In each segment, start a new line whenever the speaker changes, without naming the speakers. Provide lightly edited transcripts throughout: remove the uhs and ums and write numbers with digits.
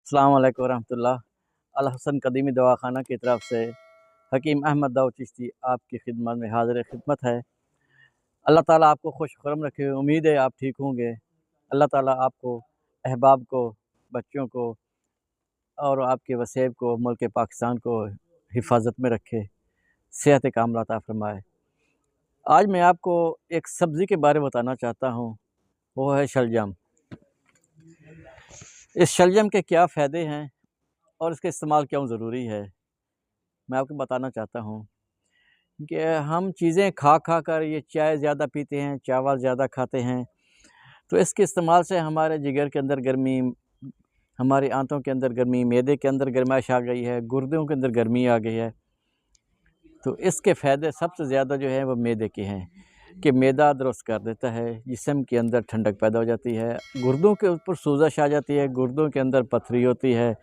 अस्सलाम वालेकुम रहमतुल्लाह। अल हसन कदीमी दवाखाना की तरफ से हकीम अहमद दाऊद चिश्ती आपकी खिदमत में हाज़िर खिदमत है। अल्लाह ताला आपको खुश खुरम रखे। उम्मीद है आप ठीक होंगे। अल्लाह ताला आपको, अहबाब को, बच्चों को और आपके वसेब को, मुल्क पाकिस्तान को हिफाजत में रखे, सेहत कामला अता फरमाए। आज मैं आपको एक सब्ज़ी के बारे में बताना चाहता हूँ, वो है शलजम। इस शलजम के क्या फ़ायदे हैं और इसका इस्तेमाल क्यों ज़रूरी है, मैं आपको बताना चाहता हूँ कि हम चीज़ें खा खा कर ये चाय ज़्यादा पीते हैं, चावल ज़्यादा खाते हैं, तो इसके इस्तेमाल से हमारे जिगर के अंदर गर्मी, हमारी आंतों के अंदर गर्मी, मैदे के अंदर गर्माइश आ गई है, गुर्दों के अंदर गर्मी आ गई है। तो इसके फ़ायदे सबसे ज़्यादा जो है वो मैदे के हैं कि मैदा दुरुस्त कर देता है, जिस्म के अंदर ठंडक पैदा हो जाती है, गुर्दों के ऊपर सूजश आ जाती है, गुर्दों के अंदर पथरी होती है,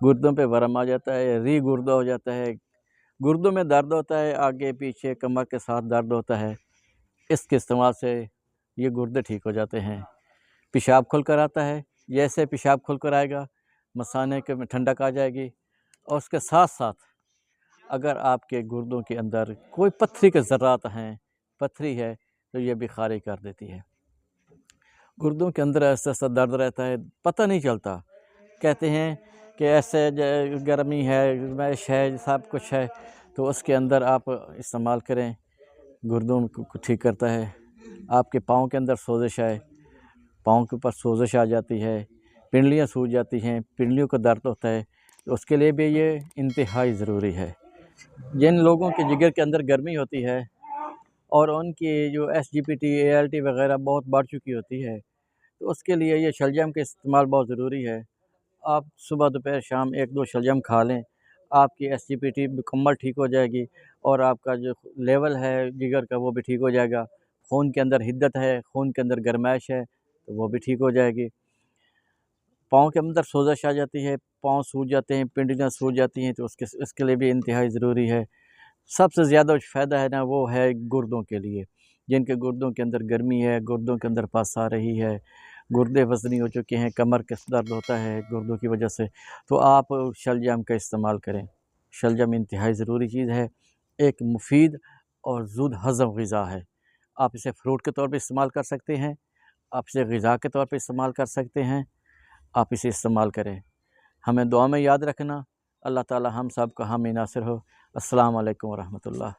गुर्दों पे वरम आ जाता है, री गुर्दा हो जाता है, गुर्दों में दर्द होता है, आगे पीछे कमर के साथ दर्द होता है। इसके इस्तेमाल से ये गुर्दे ठीक हो जाते हैं। पेशाब खुल कर आता है, जैसे पेशाब खुल कर आएगा मसाने के में ठंडक आ जाएगी। और उसके साथ साथ अगर आपके गुर्दों के अंदर कोई पत्थरी के ज़र्रात हैं, पथरी है, तो ये भी खारिज कर देती है। गुर्दों के अंदर ऐसा ऐसा दर्द रहता है, पता नहीं चलता, कहते हैं कि ऐसे गर्मी है, गर्माइश है, सब कुछ है, तो उसके अंदर आप इस्तेमाल करें, गुर्दों को ठीक करता है। आपके पाँव के अंदर सोजिश है, पाँव के ऊपर सोजिश आ जाती है, पिंडलियाँ सूज जाती हैं, पिंडलियों का दर्द होता है, तो उसके लिए भी ये इंतहाई ज़रूरी है। जिन लोगों के जिगर के अंदर गर्मी होती है और उनकी जो SGPT ALT वग़ैरह बहुत बढ़ चुकी होती है, तो उसके लिए ये शलजम का इस्तेमाल बहुत ज़रूरी है। आप सुबह दोपहर शाम 1-2 शलजम खा लें, आपकी SGPT मुकम्मल ठीक हो जाएगी और आपका जो लेवल है जिगर का वो भी ठीक हो जाएगा। खून के अंदर हिद्दत है, खून के अंदर गर्माइश है, तो वो भी ठीक हो जाएगी। पाँव के अंदर सोजिश आ जाती है, पाँव सूज जाते हैं, पिंडलियाँ सूज जाती हैं, तो उसके लिए भी इंतहाई ज़रूरी है। सबसे ज़्यादा फ़ायदा है ना, वो है गुर्दों के लिए। जिनके गुर्दों के अंदर गर्मी है, गुर्दों के अंदर पस आ रही है, गुर्दे वज़नी हो चुके हैं, कमर का दर्द होता है गुर्दों की वजह से, तो आप शलजम का इस्तेमाल करें। शलजम इंतहाई ज़रूरी चीज़ है, एक मुफ़ीद और ज़ुद हज़म ग़िज़ा है। आप इसे फ्रूट के तौर पे इस्तेमाल कर सकते हैं, आप इसे ग़िज़ा के तौर पे इस्तेमाल कर सकते हैं, आप इसे इस्तेमाल करें। हमें दुआ में याद रखना। अल्लाह ताला हम सब का हामी नासिर हो। अस्सलाम वालेकुम व रहमतुल्लाह।